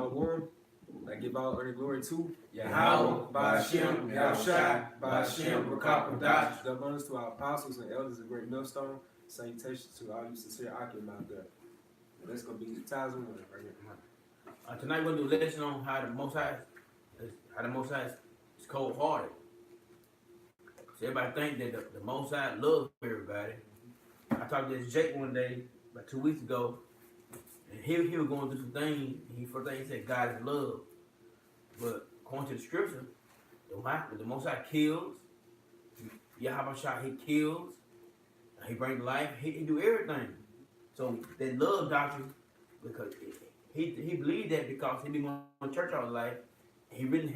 Shalom. I give all the glory to Yahweh, Ba'ashem, Yahushua, Ba'ashem, Rakakwadash. Double honors to our apostles and elders of Great Millstone. Salutations to all you sincere Akim out there. And that's going to be the ties of one right here. Tonight we're going to do a lesson on how the Most High is cold-hearted. So everybody think that the Most High loves everybody. I talked to this Jake one day, about 2 weeks ago, and he was going through some things. First thing he said, God is love. But according to the scripture, the Most High kills. Yahweh Shah, he kills. He brings life. He do everything. So that love doctrine, because he believed that because he been going to church all his life, he really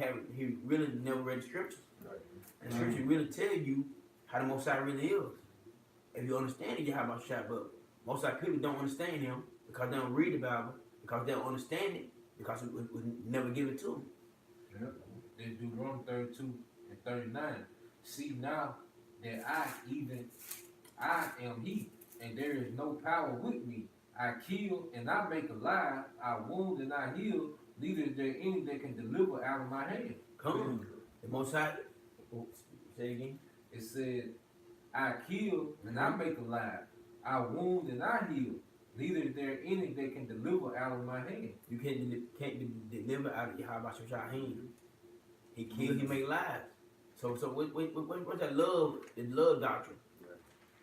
never read the scriptures. Right. And the scripture really tell you how the Most High really is. If you understand it, Yahweh Shah, but most of our people don't understand him because they don't read the Bible, because they don't understand it, because we never give it to them. Yep. In Deuteronomy 32 and 39. See now that I am he, and there is no power with me. I kill and I make alive, I wound and I heal, neither is there any that can deliver out of my hand. Come on. The Most High, say again. It said, I kill and I make alive, I wound and I heal, neither is there any that can deliver out of my hand. You can't deliver out of Yahweh Shah's hand. He kill, he make lives. So what's that love? The love doctrine.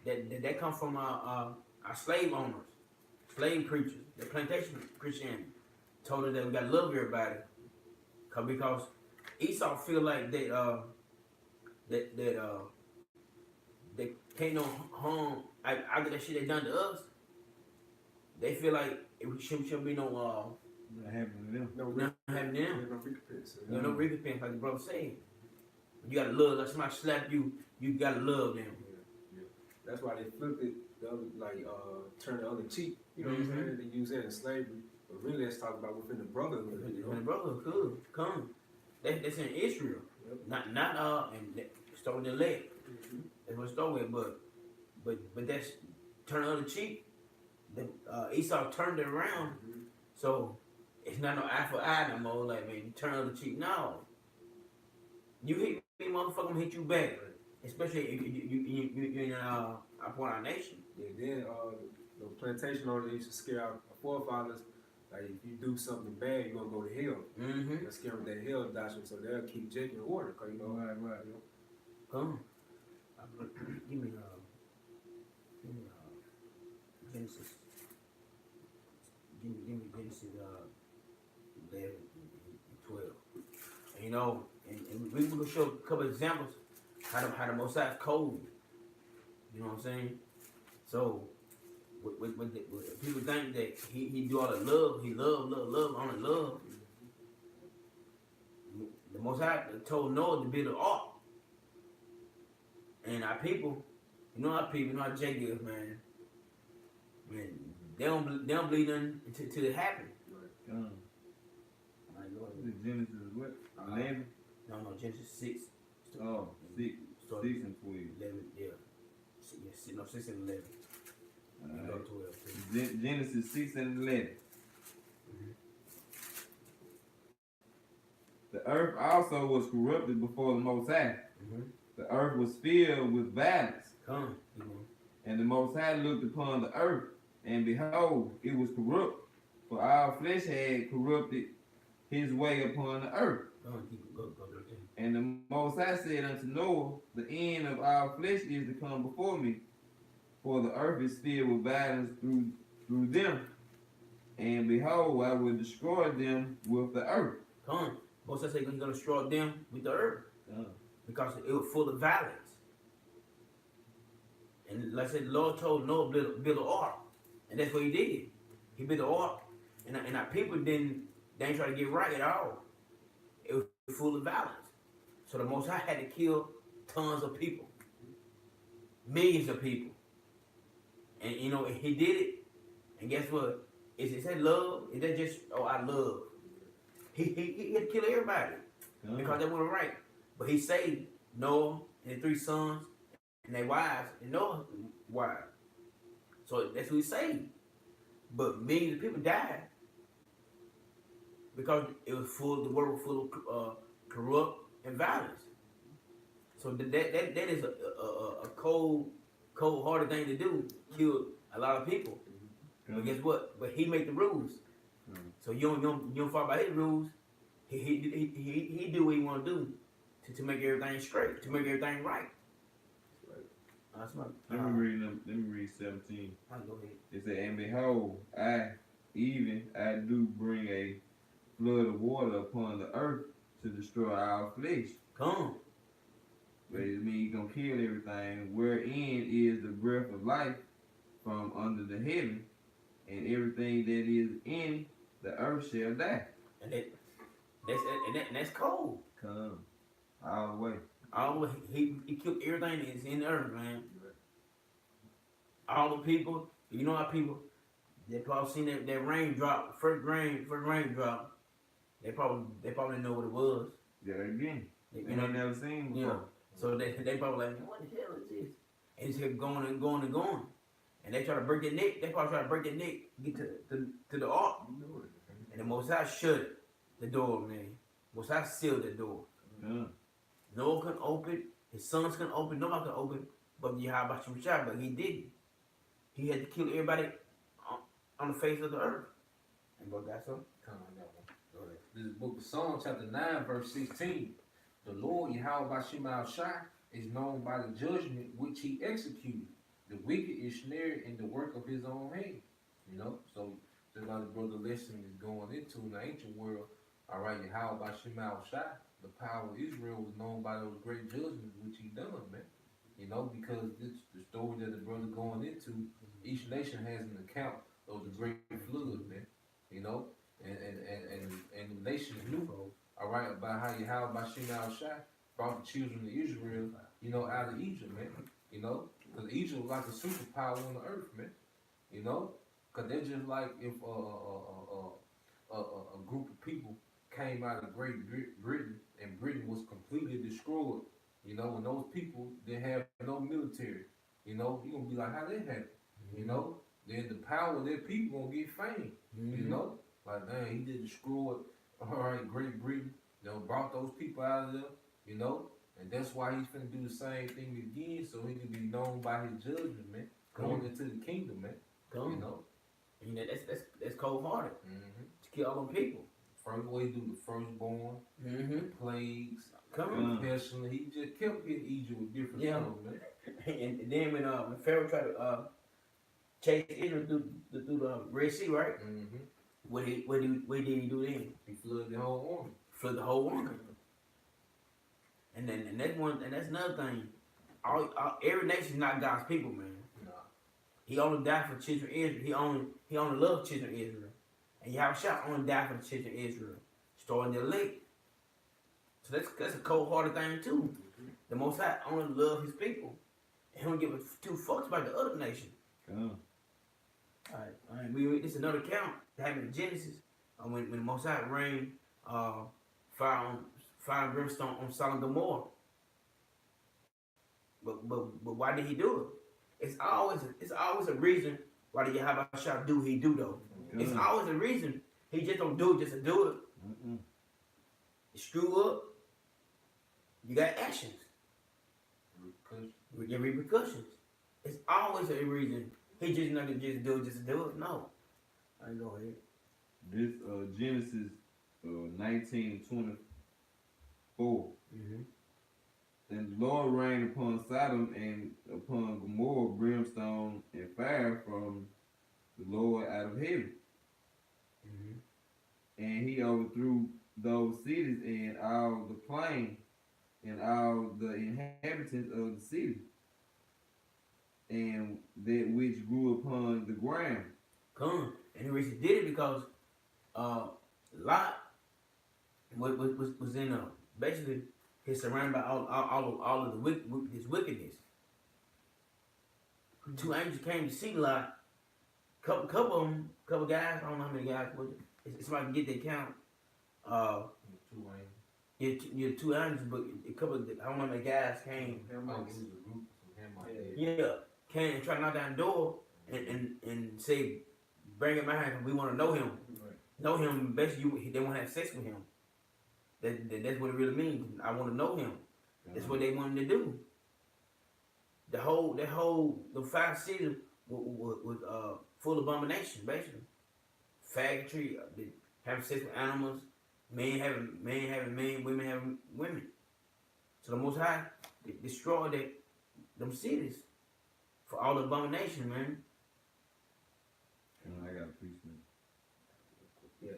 That comes from our slave owners, slave preachers, the plantation Christianity. Told us that we gotta love everybody, because Esau feel like they can't no harm after that shit they done to us. They feel like it shouldn't be no Not happening to them. not having them. No recompense. No recompense, like the brother said. You gotta love. Like somebody slap you, you gotta love them. Yeah. That's why they flipped it, the other, turn the other cheek. You know what I'm saying? They use that in slavery. But really, let's talk about within the brotherhood. You When the know? brotherhood could come, that's in Israel. Yep. Not and start with the leg. That's what start with, but that's turn the other cheek. Esau turned it around, so it's not no eye for eye no more. Like, man, you turn the other cheek. No, you hit me, motherfucker, I'm gonna hit you back. Especially if you in upon our nation. Yeah, then the plantation owners used to scare our forefathers. Like, if you do something bad, you're gonna go to hell. Mm-hmm. They're scared with that hell doctrine, so they'll keep Jake in order. Cause you know, Right. you know. Come. Give me Genesis. Give me Genesis 11 and 12. And, you know, and we will show a couple of examples how the Most High is cold. You know what I'm saying? So with people think that he do all the love, he love, only love. The Most High told Noah to build an ark. And our people, you know how Jake is, man. Man, they don't believe nothing until it happens. The Genesis what? 11? No, Genesis 6. Oh, 6 and 12. 11, yeah. 6 and 11. You go 12. too. Genesis 6 and 11. The earth also was corrupted before the Most High. The earth was filled with violence. Come. And the Most High looked upon the earth, and behold, it was corrupt, for all flesh had corrupted his way upon the earth. Go. And the Most High said unto Noah, the end of all flesh is to come before me, for the earth is filled with violence through them. And behold, I will destroy them with the earth. Come. Most High said he's going to destroy them with the earth. Because it was full of violence. And like I said, the Lord told Noah to build an ark. And that's what he did. He built an ark. And our people they ain't try to get right at all. It was full of violence. So the Most High had to kill tons of people. Millions of people. And you know, he did it. And guess what? Is that love? Is that just, I love? He had to kill everybody. Because they weren't right. But he saved Noah and his 3 sons and their wives and Noah's wives. So that's who he saved. But millions of people died. because it was full. The world was full of corrupt and violence. So that is a cold hearted thing to do. Kill a lot of people. But guess what? But he made the rules. So you don't fall by his rules. He do what he want to do to make everything straight, to make everything right. That's my. Let me read 17. I'll go ahead. It said, and behold, I do bring a flood of water upon the earth to destroy our flesh. Come. But it means he's gonna kill everything, wherein is the breath of life from under the heaven, and everything that is in the earth shall die. And that's cold. Come all the way. All he killed everything that's in the earth, man. All the people, you know how people, they probably seen that raindrop, first raindrop. They probably know what it was. Yeah, again. You They know, ain't never seen before. yeah. So they probably like, what the hell is this? And it's kept going and going and going. And they try to break their neck. They probably try to break their neck, get to the ark. And the Most High shut the door, man. Most High sealed the door. Yeah. No one can open. His sons can open. Nobody can open. But Yahweh Shemashah, but he didn't. He had to kill everybody on the face of the earth. And bro got something? Come on, that one. Go ahead. This is book of Psalms, chapter 9, verse 16. The Lord Yahweh Shemashah is known by the judgment which he executed. The wicked is snared in the work of his own hand. You know, so just like the brother lesson is going into in the ancient world, all right, Yahweh Shemashah, the power of Israel was known by those great judgments which he done, man. You know, because this the story that the brother going into, each nation has an account of the great flood, man. You know, and the nation knew, all right, about how Yahweh Shemashah brought the children of Israel, you know, out of Egypt, man. You know, because Egypt was like a superpower on the earth, man. You know, because they're just like if a group of people came out of Great Britain and Britain was completely destroyed. You know, when those people didn't have no military, you know, you're gonna be like, how that happen? You know, then the power of their people gonna get famed. You know, like, man, he did destroy, all right, Great Britain, you know, brought those people out of there, you know, and that's why he's finna do the same thing again, so he can be known by his judgment, man, going into the kingdom, man. You know, You know, that's cold hearted to kill all them people. First way do the firstborn, plagues, Come on. pestilence. He just kept hitting Egypt with different Yeah. stuff, man. And then when Pharaoh tried to chase Israel through the Red Sea, right? What did he do then? He flooded the whole army. Flood the whole army. And that's another thing. Every nation's not God's people, man. Nah. He only died for children of Israel. He only loved children of Israel. And Yahushua only died for the children of Israel, starting their late. So that's a cold-hearted thing too. The Most High only love his people, and he don't give a two fucks about the other nation. All right. This is another account that happened in Genesis when the Most High rained fire and brimstone on Sodom and Gomorrah. But why did he do it? It's always a reason why the Yahushua do what he do though. It's always a reason. He just don't do it just to do it. You screw up, you got actions. With your repercussions. It's always a reason. He just not gonna just do it just to do it. No. I go ahead. This Genesis 19:24. And the Lord rained upon Sodom and upon Gomorrah brimstone and fire from the Lord out of heaven. And he overthrew those cities and all the plain and all the inhabitants of the city, and that which grew upon the ground. And the reason he did it because Lot was in basically he's surrounded by all of his wickedness. Two angels came to see Lot. Couple of them, couple guys. I don't know how many guys. But it's like to get the count. Two angels, but a couple. I don't know how many guys came. Came and tried to knock down the door and say, bring him out. We want to know him. know him, basically they want to have sex with him. That's what it really means. I want to know him. That's what they wanted to do. The 5 cities was full of abomination, basically. Faggotry, having sex with animals, men having men, women having women. So the Most High destroyed them cities for all the abomination, man. I got a piece, man. Yeah,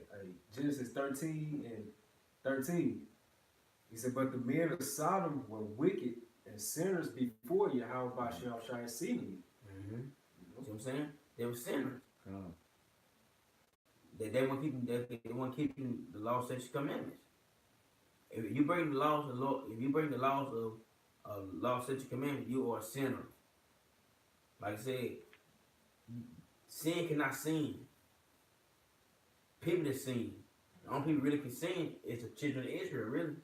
Genesis 13 and 13. He said, but the men of Sodom were wicked and sinners before Yahweh shall exceedingly. Mm-hmm. See what I'm saying? They were sinners. They weren't keeping the law, statutes, commandments. If you break the laws of law, if you break the laws of law, statutes, commandments, you are a sinner. Like I said, sin cannot sin. People that sin. The only people really can sin is the children of Israel, really.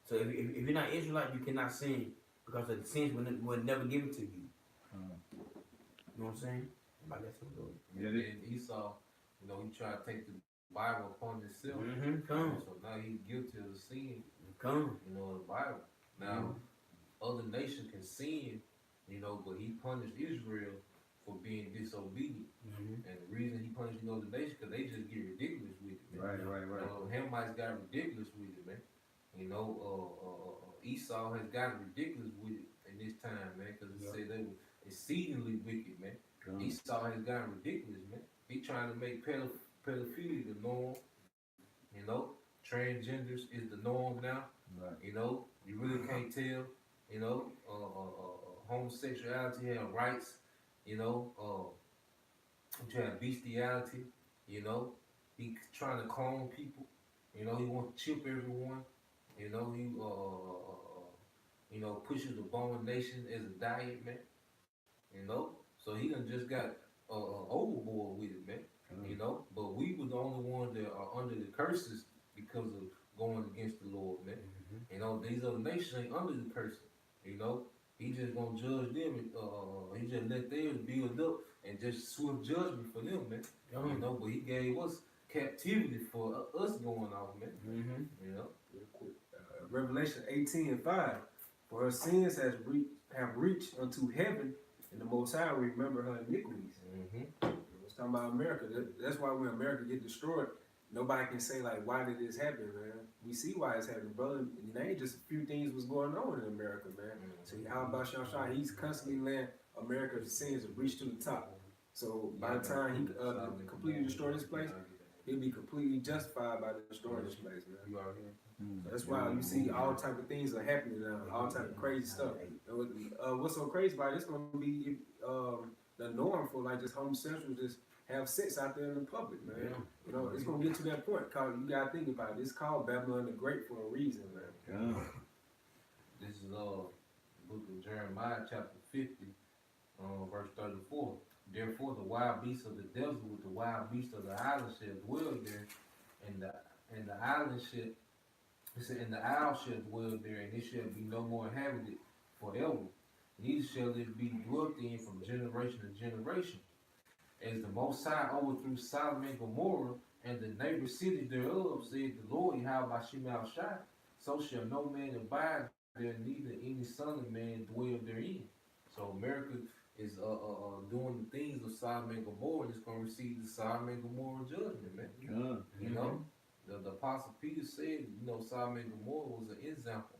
So if you're not Israelite, you cannot sin because the sins were never given to you. You know what I'm saying? Like that's what it And then Esau, he tried to take the Bible upon himself. Mm-hmm. Come. So now he's guilty of the sin, Come. in the Bible. Now, other nations can sin, but he punished Israel for being disobedient. Mm-hmm. And the reason he punished other nations, because they just get ridiculous with it, man. Right. Hamites got ridiculous with it, man. Esau has gotten ridiculous with it in this time, man, because it said they were exceedingly wicked, man. Esau has gotten ridiculous, man. He trying to make pedophilia the norm. Transgenders is the norm now. Right. You really can't tell. Homosexuality have rights. You have bestiality. He trying to clone people. He want to chip everyone. He pushes abomination as a diet, man. So he done just got overboard with it, man. But we were the only ones that are under the curses because of going against the Lord, man. These other nations ain't under the curses. He just gonna judge them. He just let theirs build up and just swift judgment for them, man. But he gave us captivity for us going off, man. Real quick. Revelation 18 and 5. For her sins have reached unto heaven, and the Most High will remember her iniquities. It's talking about America. That's why when America get destroyed, nobody can say like, why did this happen, man? We see why it's happening, brother. And it ain't just a few things was going on in America, man. So how about Shah? He's constantly letting America's sins have reached to the top. So by the time he completely destroy this place, he'll be completely justified by destroying this place, man. You are here. So that's why you see all type of things are happening now, all type of crazy stuff. And what's so crazy about it, it's gonna be the norm for like just homosexuals just have sex out there in the public, man. It's gonna get to that point. Cause you gotta think about it. It's called Babylon the Great for a reason, man. This is book of Jeremiah, chapter 50, verse 34. Therefore, the wild beasts of the desert with the wild beasts of the island shall dwell there, and the island shall. It said, and the owl shall dwell there, and it shall be no more inhabited forever. Neither shall it be dwelt in from generation to generation. As the Most High overthrew Sodom and Gomorrah and the neighbor cities thereof, said the Lord Yahweh Shemel Shai, so shall no man abide there, neither any son of man dwell therein. So America is doing the things of Sodom and Gomorrah, and it's going to receive the Sodom and Gomorrah judgment, man. The Apostle Peter said, Sodom and Gomorrah was an example,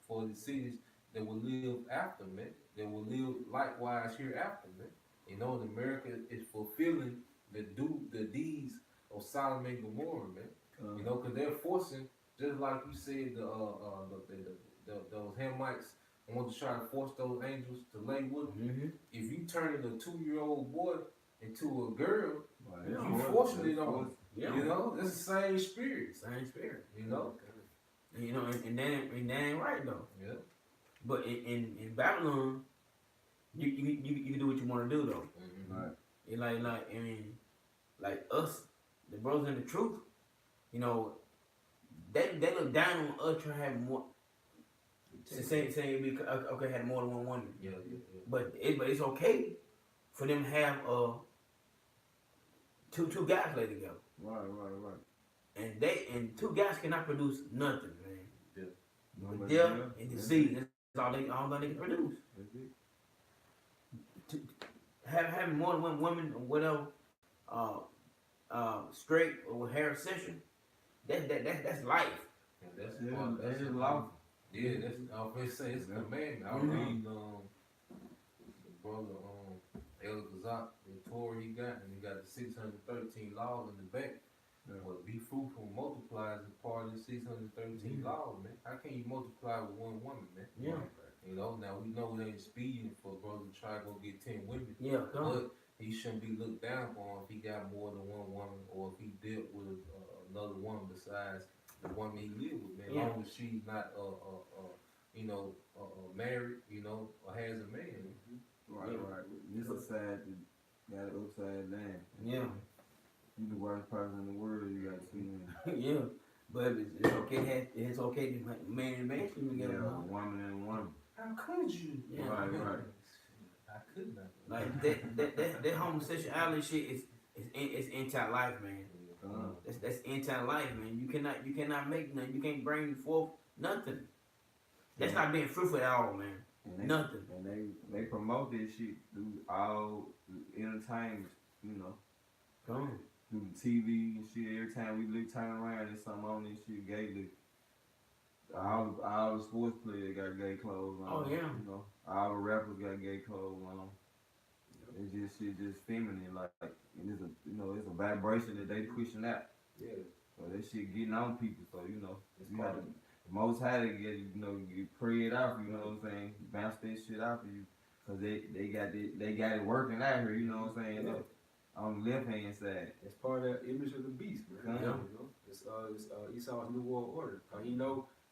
for the cities that will live after, man. That will live likewise hereafter, man. And America is fulfilling the deeds of Sodom and Gomorrah, man. Because they're forcing, just like you said, those Hamites want to try to force those angels to lay with them. If you turn a 2-year-old boy into a girl, you forcing it on. It's the same spirit. And that ain't right though. Yeah. But in Babylon, you can do what you want to do though. Right. It like us, the brothers in the truth, they look down on us to have more. Saying we okay had more than one woman. Yeah. But it's okay for them to have two guys lay together. Right. And two guys cannot produce nothing, man. Nobody Death else. and disease. That's all they can produce. That's it. Having more than one woman or whatever, straight or heterosexual, that's life. And that's Yeah, that's that's law. Yeah, that's I was gonna say it's a commandment. I Mhm. read the brother El Gazak, the Torah he got, and he got the 613 laws in the back. Yeah. Well, be fruitful and multiply is a part of the 613 laws, man. How can you multiply with one woman, man? Yeah. You know, now we know it ain't expedient for a brother to try to go get 10 women. Yeah, come on. But he shouldn't be looked down upon if he got more than one woman or if he dealt with another woman besides the woman he lived with, man. As Yeah. long as she's not, married, or has a man. Right. This is sad to got it upside down. Yeah, You the worst person in the world, you got two men. yeah. But it's okay. It's okay to man and man sleep Yeah, together. a woman and a woman. How could you? Yeah. Right. I could not. Like that homosexuality shit is anti-life, man. That's anti-life, man. You cannot make nothing. You can't bring forth nothing. That's not being fruitful at all, man. And they, Nothing. And they promote this shit through all entertainment, Come on. through the TV and shit. Every time we turn around, there's something on this shit gay. All the sports players got gay clothes on. Oh, yeah. All the rappers got gay clothes on. It's just shit, just feminine, like it's a vibration that they pushing out. Yeah. So that shit getting on people. So It's you part got of to, the most high to get get pray it off. You know what I'm saying? Bounce that shit off of you, cause they got it working out here. You know what I'm saying? Yeah. On the left hand side. It's part of the image of the beast, man. Yeah. It's Esau's new world order. Cause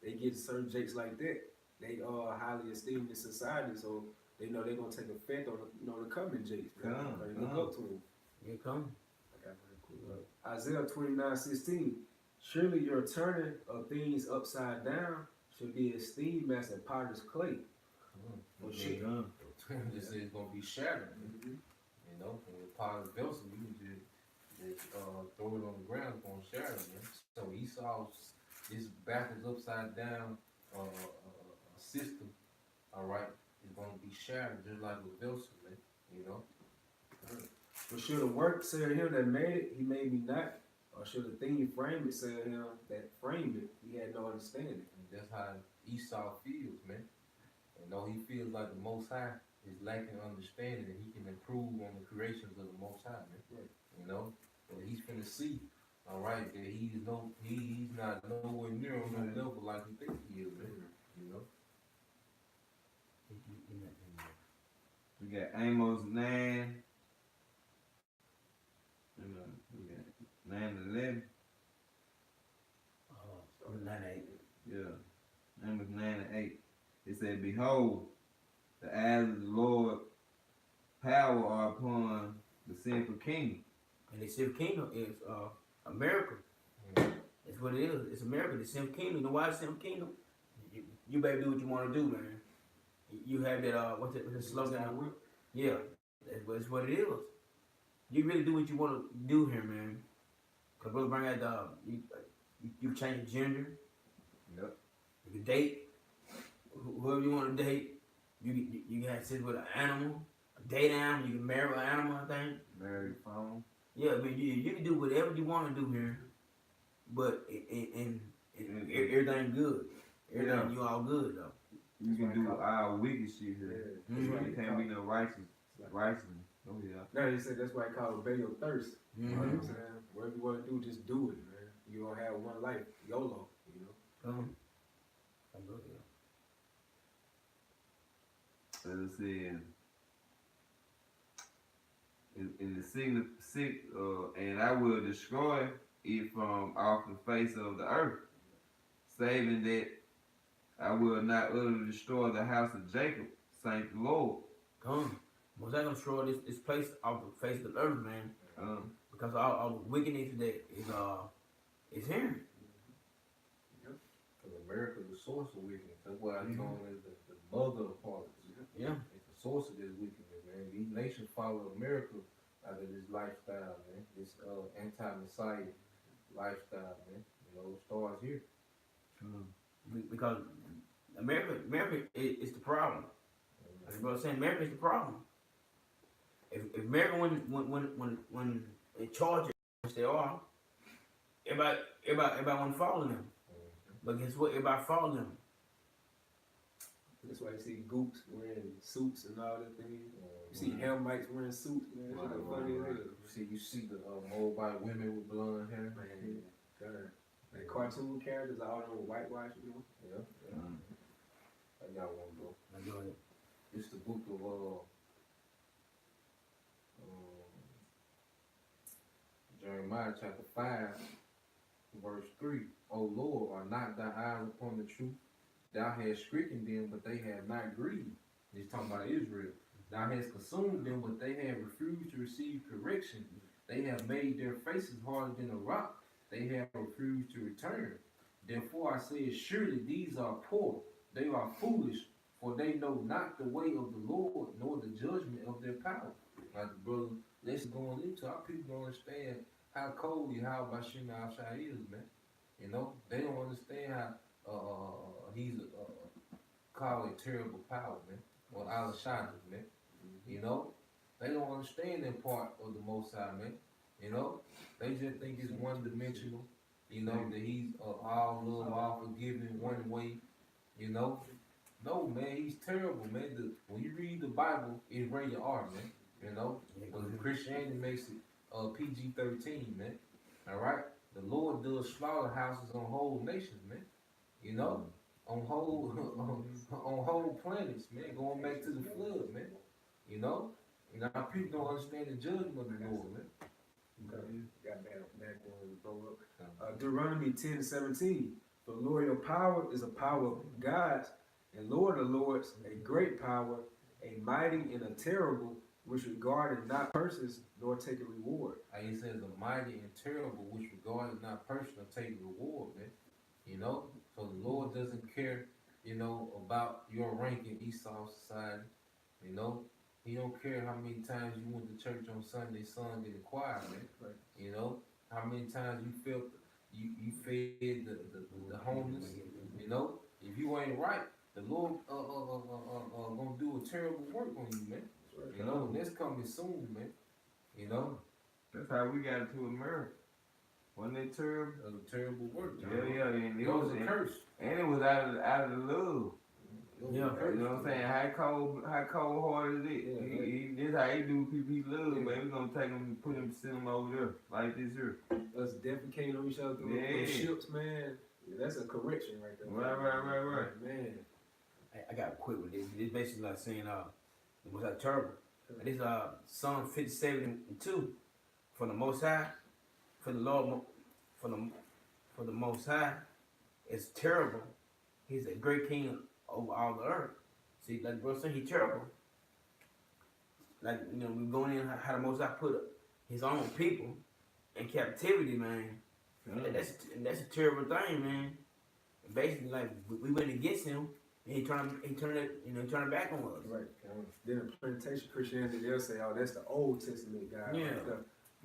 they get certain jakes like that. They are highly esteemed in society, so they know they're gonna take effect on the coming jakes. Man. They look up to them. Here come. Isaiah 29:16. Surely your turning of things upside down should be esteemed as a potter's clay. For shit. Just say it's gonna be shattered. Mhm. When the pot is vessel, you can just throw it on the ground, it's gonna shatter, man. So Esau's this backwards upside down system, alright, is gonna be shattered just like a vessel, man. For should the work say of him that made it, he made me not, or should the thing frame it say of him that framed it, he had no understanding. And that's how Esau feels, man. And though he feels like the Most High is lacking understanding, and he can improve on the creations of the Most High, man. Right. But he's finna see, all right, that he's not nowhere near on no level like he thinks he is, man. We got Amos 9. We got 9 to 11. 9-8. Yeah. Amos 9 to 8. It said, behold, the eyes of the Lord power are upon the sinful king. And the Silver Kingdom is America. That's what it is. It's America. The Silver Kingdom. You know why the Silver Kingdom? You better do what you want to do, man. You have that what's the slogan? Yeah, that's what it is. You really do what you want to do here, man. Cause brother bring out you change your gender. Yep. You can date whoever you want to date. You can have sex with an animal, a date animal. You can marry an animal. I think. Married phone. Yeah, I mean you can do whatever you want to do here, but and everything good. Everything you all good though. You can do all wicked shit here. Mhm. You can't be no righteousness. Oh yeah. Now he said that's why I call it Obey Your Thirst. You know what I'm Mhm. saying? Whatever you want to do, just do it, man. You don't have one life, YOLO, So it says, in the sick, and I will destroy it from off the face of the earth, saving that I will not utterly destroy the house of Jacob, saint the Lord. Come. Was I gonna destroy this place off the face of the earth, man? Because all the wickedness that is here. Because America is the source of wickedness. That's why I told him the mother of harlots. Yeah. It's the source of this wickedness, man. These nations follow America out of this lifestyle, man. This this anti-Messiah lifestyle, man. You know, it starts here. Because America is the problem. Like brother saying, America is the problem. If America when in charge, which they are, everybody want to follow them. But guess what? Everybody follow them. That's why you see Goops wearing suits and all that thing. You see Hamites wearing suits, man. That's funny as hell. You see the Moabite women with blonde hair. Man, God. Like cartoon characters, all them whitewash, you know. Yeah. I got one, bro. I know it. It's the book of Jeremiah chapter 5, verse 3. O Lord, are not thy eyes upon the truth? Thou hast stricken them, but they have not grieved. He's talking about Israel. Thou hast consumed them, but they have refused to receive correction. They have made their faces harder than a rock. They have refused to return. Therefore I said, surely these are poor. They are foolish, for they know not the way of the Lord, nor the judgment of their power. Like the brother, let's go into our people don't understand how cold Yahweh Bashim Al-Shai is, man. You know, they don't understand how he's called a terrible power, man. Or Al-Shai, man. You know, they don't understand that part of the Most High, man. You know, they just think it's one dimensional. You know, that he's all love, all forgiving, one way. You know, no, man, he's terrible, man. When you read the Bible, it rated your R, man. You know, but Christianity makes it PG-13, man. All right, the Lord does slaughterhouses on whole nations, man. You know, on whole planets, man. Going back to the flood, man. You know, our people don't understand the judgment of the Lord, man. Got back when we throw up. Deuteronomy 10:17. The Lord, your power is a power of God's, and Lord of lords, a great power, a mighty and a terrible, which regarded not persons nor take a reward. He says a mighty and terrible, which regarded not person nor take a reward, man. You know, so the Lord doesn't care, you know, about your rank in Esau society. You know, He don't care how many times you went to church on Sunday, sung in the choir, man. Right. You know, how many times you felt you fed the homeless. You know, if you ain't right, the Lord gonna do a terrible work on you, man. You know, and that's coming soon, man. You know, That's how we got into America. Wasn't it terrible? it was a terrible work. Yeah, and It was a curse. And it was out of the love. Yeah, You know what I'm saying? How cold hearted is it? This how he do people he love, man. We gonna take him and put him, send him over there like this here. Us defecating on each other on ships, man. That's a correction right there. Right. Man. I got a quick with this. This basically like saying it was like terrible. And this Psalm 57:2. For the Most High, for the Lord, for the Most High, is terrible. He's a great king over all the earth. See, like bro said, he's terrible. Like, you know, we're going in how the Most High put his own people in captivity, man. That's a terrible thing, man. Basically, like we went against him, and he turned it back on us. Right. Then in plantation Christianity, they'll say, "Oh, that's the Old Testament guy." Yeah.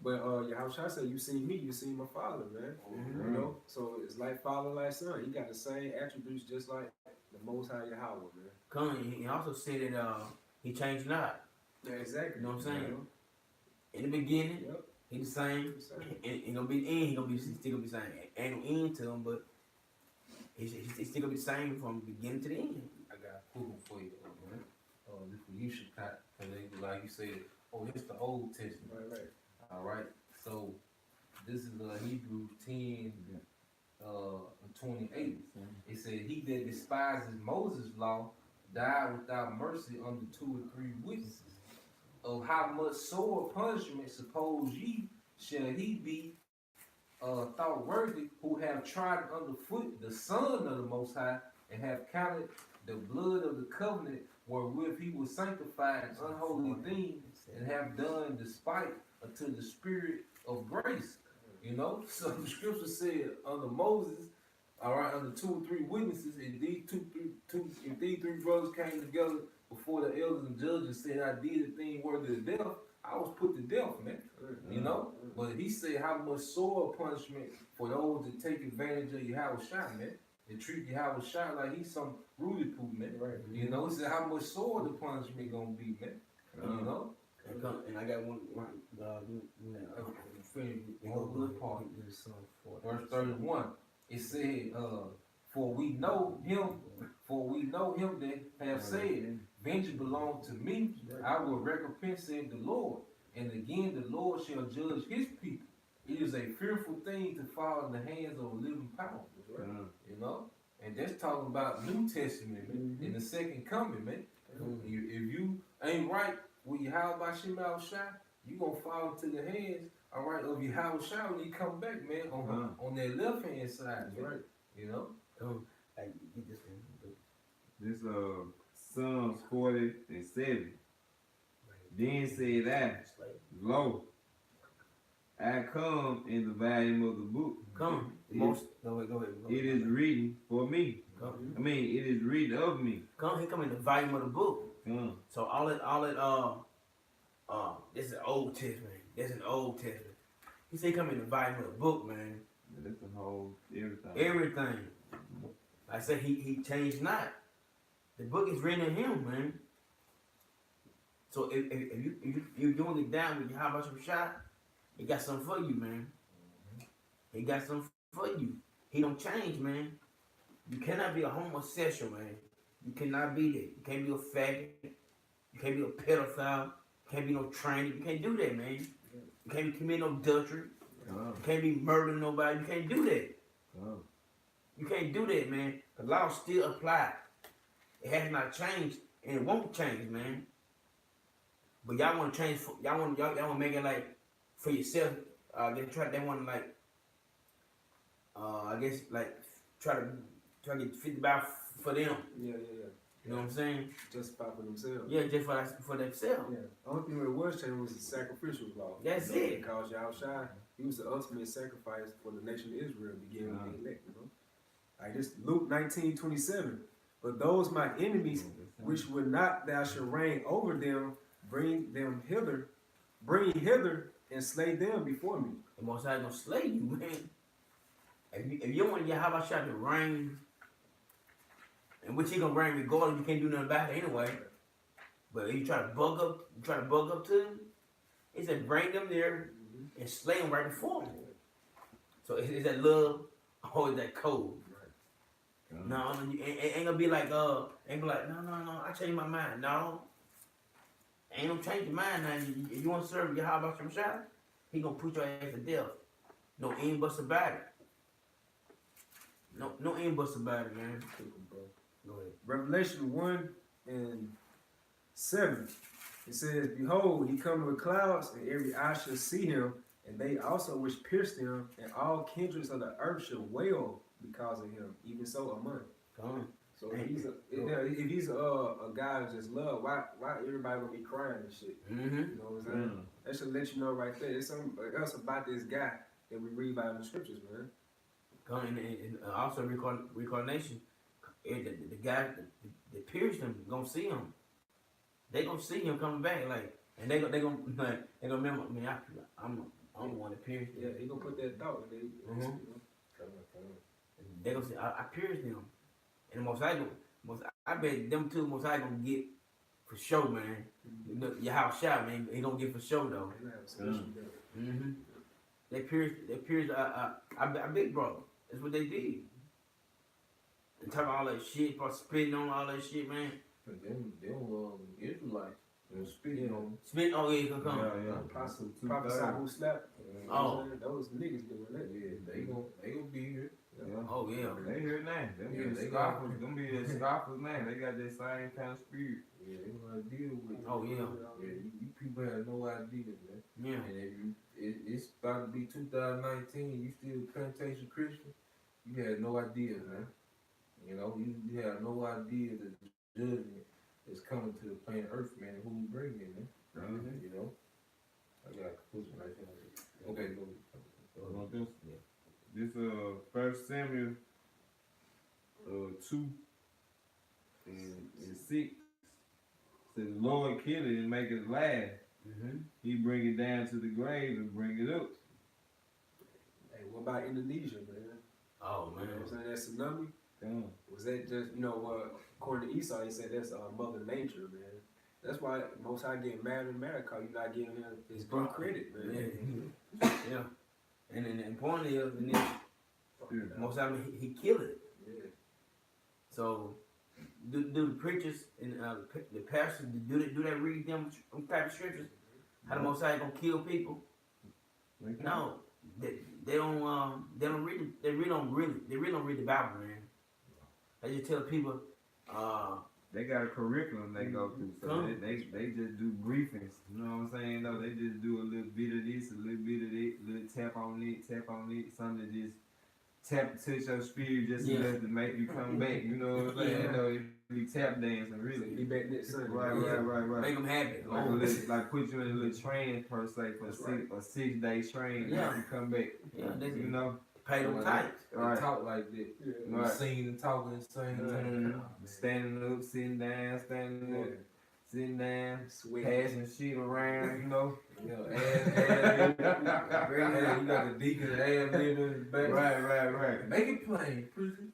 But Yahushua said, "You seen me, you seen my Father, man." Mm-hmm. You know, so it's like father, like son. He got the same attributes, just like the Most High Yahweh, man. He also said that he changed not. Yeah, exactly. You know what I'm saying? In the beginning, Yep. he the same. And gonna be the end. Still gonna be the same. Ain't no end to him, but he's still gonna be the same from the beginning to the end. I got a cool one for you, man. This for you should cut, like you said, it's the Old Testament. Right. All right. So this is Hebrews 10, 28. It said, "He that despises Moses' law died without mercy under 2 or 3 witnesses. Of how much sore punishment suppose ye shall he be thought worthy, who have trodden underfoot the Son of the Most High, and have counted the blood of the covenant wherewith he was sanctified unholy things, and have done despite unto the Spirit of grace." You know, so the scripture said under Moses, all right, under 2 or 3 witnesses, if these three brothers came together before the elders and judges and said, "I did a thing worthy of death," I was put to death, man. You know, but he said how much sore punishment for those that take advantage of Yahweh Shai, man. They treat Yahweh Shai like he's some Rudy Poo, man. Right. You know, he said how much sore the punishment gonna be, man. You know? And I got one. Finish one good part. Verse 31. It said, for we know him that have said, vengeance belongs to me, I will recompense, said the Lord. And again the Lord shall judge his people. It is a fearful thing to fall in the hands of a living power. You know? And that's talking about New Testament, man. In the second coming, man. If you ain't right with Yahweh Shai, you gonna fall into the hands, all right, of Yahweh Shai when you come back, man, on that left hand side, man. Right. You know? Hey, get this one. This Psalms 40:7. Then said I, lo, I come in the volume of the book. Come. It- Go ahead. It is written for me. Come. I mean, it is written of me. He come in the volume of the book. Come. So this is Old Testament. That's an Old Testament. He said come in the volume of the book, man. That's the whole everything. Everything. I said he changed not. The book is written in him, man. So if you doing it down with how much of a shot, he got something for you, man. He got something for you. He don't change, man. You cannot be a homosexual, man. You cannot be that. You can't be a faggot. You can't be a pedophile. You can't be no tranny. You can't do that, man. You can't commit no adultery. Come. You can't be murdering nobody. You can't do that. Come. You can't do that, man. The law still applies. It has not changed, and it won't change, man. But y'all want to change. Y'all want to make it like for yourself. They want to like. I guess like try to get 50 by for them. Yeah. You know what I'm saying? Justify for themselves. Yeah, just for themselves. Yeah. The only thing that was changed was the sacrificial law. That's it. Because Yahweh Shai, he was the ultimate sacrifice for the nation of Israel, beginning with the elect, you know. Like this Luke 19:27. But those my enemies, which would not thou should reign over them, bring hither, and slay them before me. The Most High gonna slay you, man. If you want Yahweh Shai to reign, and which he gonna reign regardless, you can't do nothing about it anyway. But if you try to bug up to him, he said bring them there and slay them right before him. So is that love or is that cold? Come. No, it ain't gonna be like no, I changed my mind. No. Ain't no change your mind now. You want to serve Yahweh Shai, he gonna put your ass to death. No end buts about it. No end buts about it, man. Go ahead. Revelation 1:7. It says, behold, he cometh with clouds, and every eye shall see him, and they also which pierced him, and all kindreds of the earth shall wail because of him, even so among. Come on. So if he's a guy that just love, why everybody gonna be crying and shit? Mm-hmm. You know what I'm saying? That should let you know right there. There's something else about this guy that we read about in the scriptures, man. Come and also reincarnation. The guy that pierced him gonna see him. They gonna see him coming back, like, and they gonna remember. I mean, I'm the one that pierced him. Yeah, he gonna put that thought in there. Mhm. They gonna say I pierced him, and I bet them two Most High gonna get for sure, man. Your house shot, man. He gonna get for sure though. Mm-hmm. They pierced our big brother. That's what they did. And talking all that shit, about spitting on all that shit, man. Them Israelites, spitting on. Spit. Oh yeah, come. Prophesy who slept. Oh. Those niggas doing that. Yeah, they gonna be here. Yeah. Oh yeah. They hear now. Them Yeah, be they the got- scoffers. Them be the scoffers, man. They got that same kind of spirit. Yeah, they gonna deal with it. Oh yeah. Yeah, you people have no idea, man. Yeah. And if it's about to be 2019, you still plantation Christian, you had no idea, man. You know, you have no idea the judgment is coming to the planet Earth, man, and who we bring in, man. You know? I got a conclusion right there. Okay, go ahead. Want this? This 1 Samuel 2 and 6 says the Lord kill it and make it laugh. Mm-hmm. He bring it down to the grave and bring it up. Hey, what about Indonesia, man? Oh You know man. what I'm saying? That tsunami? Damn. Was that just, according to Esau, he said that's Mother Nature, man. That's why most High get mad and mad because you're not giving him his due credit, man. Yeah. And then the point is, and then most time he killed it. Yeah. So do the preachers and the pastors do they read them type of scriptures? How the Most High gonna kill people? No, they don't read it. They really don't read the Bible, man. They just tell people, They got a curriculum they go through, so they just do briefings. You know what I'm saying? No, they just do a little bit of this, a little bit of that, little tap on it, something that just touch your spirit just enough to make you come back. You know what I'm saying? You know, it be tap dancing, really. Be back next Sunday. Right. make them happy. Like put you in a little training per se for a 6-day training. Yeah. You come back. Yeah, they You know. pay them tight. They Right. talk like that. Yeah. Right. Singing and talking at the same time. Standing up, sitting down, standing up, sitting down, Sweet. passing shit around, you know. You know, ad you got the deacon ad lib in the back. Right. Make it plain, preacher.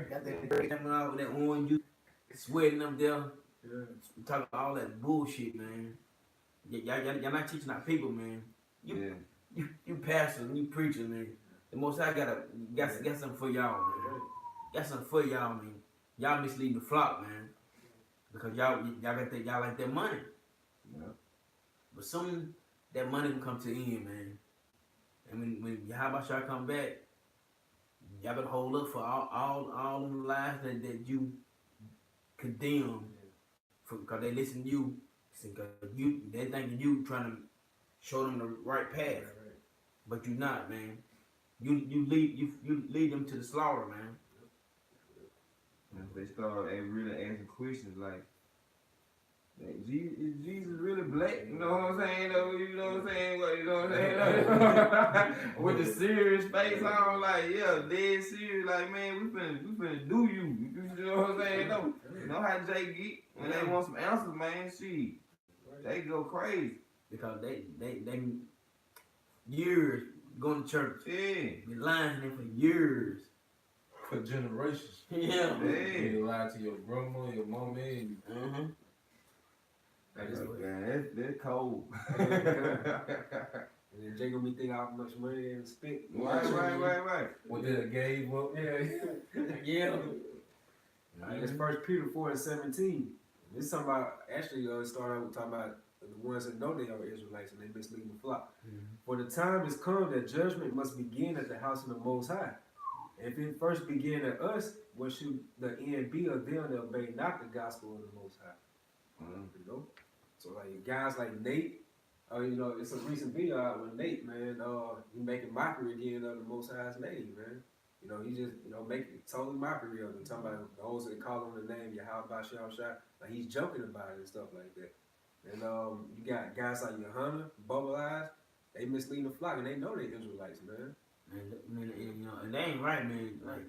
Got that coming out with that orange juice, sweating them there, Yeah. talking all that bullshit, man. Y'all not teaching our people, man. Yeah. You pastors and you preachers, man. The Most High got something for y'all, man. Got something for y'all, man. Y'all misleading the flock, man. Because y'all like that money. Yeah. But soon that money will come to an end, man. And when Yahabashah come back, y'all better hold up for all them lies that you condemn, because they listen to you. Because they think you trying to show them the right path, but you not, man. You lead them to the slaughter, man. They start really asking questions like, is Jesus really black? You know what I'm saying? You know what I'm saying? You know what I'm saying? With the serious face on, like, yeah, dead serious. Like, man, we finna do you. You know what I'm saying? No, you know how Jay get when they want some answers, man. Shit, they go crazy. Because they years going to church, Yeah. been lying to them for years. For generations. Yeah. Hey. You lie to your grandma, your mama, and Mm-hmm. Man, that's cold. And then Jay gonna be thinking how much money they spent. Right. what they gave up. Yeah. It's 1 Peter 4:17. This is talking about, actually, start out with talking about the ones that know they are Israelites and they misleading the flock. For the time is come that judgment must begin at the house of the Most High. If it first begin at us, what should the end be of them that obey not the gospel of the Most High? You know? So like guys like Nate, it's a recent video out with Nate, man. He making mockery again of the Most High's name, man. He just, making total mockery of it. Talking about those that call on the name Yahweh Shah, like he's joking about it and stuff like that. And you got guys like Yohana, Bubble Eyes, they misleading the flock and they know they Israelites, man. And they ain't right, man. Like,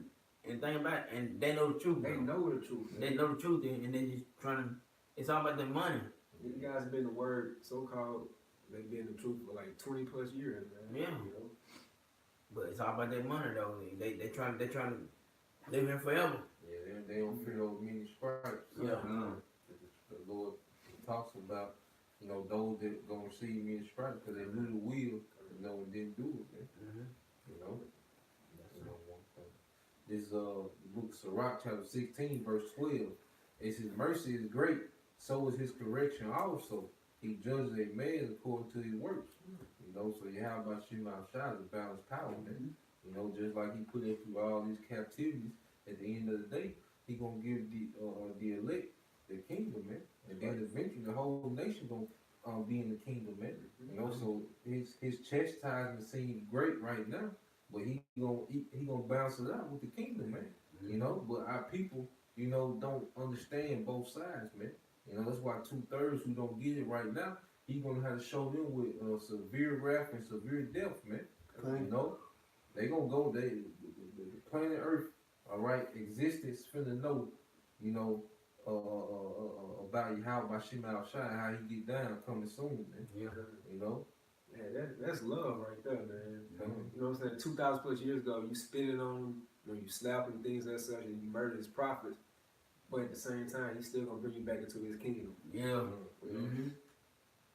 and think about it, and they know the truth. They know the truth, man. They know the truth, and they just trying to. It's all about the money. These guys have been the word, so-called, they've been the truth for like 20 plus years, man. Yeah. But it's all about that money, though. They trying to live here forever. Yeah, they don't fear those many stripes. Yeah. The Lord talks about, those that gonna receive many stripes because they knew the will, and didn't do it, man. Mm-hmm. That's one thing. This the book of Sirach, chapter 16, verse 12. It says, mercy is great, so is his correction also. He judges a man according to his works. So you have about Shema Shah, the balanced power, man. Just like he put us through all these captivities, at the end of the day, he gonna give the elect the kingdom, man. And then eventually the whole nation gonna be in the kingdom, man. So his chastisement seems great right now, but he gonna balance it out with the kingdom, man. But our people, don't understand both sides, man. That's why 2/3 who don't get it right now, he gonna have to show them with severe wrath and severe death, man. They gonna go. The planet Earth, all right, existence finna know, about Yahweh by Shema Shai, how he get down coming soon, man. Yeah. Yeah, that's love right there, man. Mhm. You know what I'm saying? 2,000 plus years ago, you spitting on him, you know, you slapping things and such, and you murder his prophets. But at the same time, he's still gonna bring you back into his kingdom. Yeah. You know? Mm-hmm.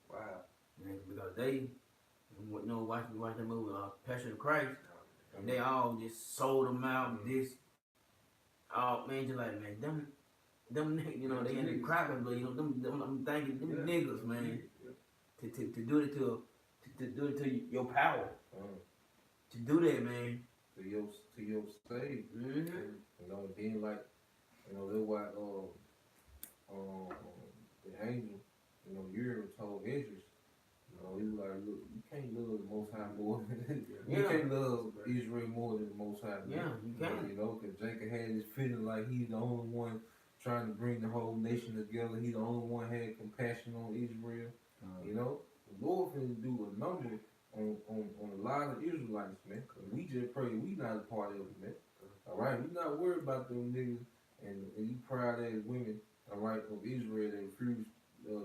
Wow. Yeah, because they, you know, watch the movie Passion of Christ, and they all just sold them out. This, oh man, just like man, them, you know, they in the crackers, but you know, them I'm thinking them niggas, man, Yeah. to do it to do it to your power, Mhm. to do that, man. To your stage. Mm-hmm. You know, then like, you know, that's why the angel, you know, Uriel told Idris, you know, he was like, look, you can't love the Most High more than you Yeah. can't love Israel more than the Most High. Yeah, you can. You know, because Jacob had this feeling like he's the only one trying to bring the whole nation together. He the only one had compassion on Israel. You know, the Lord finna do a number on a lot of Israelites, man. And we just pray we not a part of it, man. All right, we not worried about them niggas and you proud ass women, all right, of Israel that refuse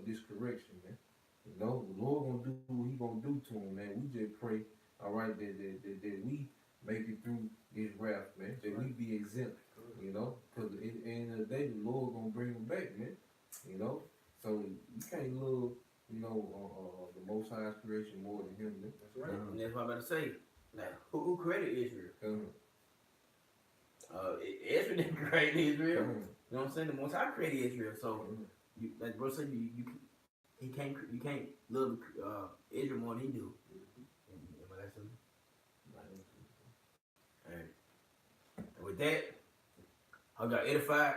this correction, man. You know, the Lord gonna do what He gonna do to them, man. We just pray, all right, that we make it through this wrath, man. That we be exempt, you know, because at the end of the day, the Lord gonna bring them back, man. You know, so you can't love, you know, the Most High's creation more than Him, man. That's right. And that's what I'm about to say. Like, who created Israel? Israel didn't create Israel. You know what I'm saying? The Most High created Israel. So, you, like bro said, you can't love Israel more than he do. Alright. And with that, I got edified.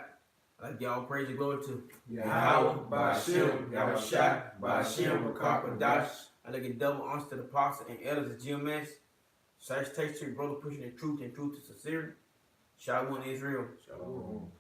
I like y'all praise and glory to Yahweh, Ba'ashem, Yahushua, Ba'ashem, Rakakadash. I like a double honors to the apostle and elders of GMS. Salutation to your brother pushing the truth and truth to sincerity. Shalom Israel. Shalom.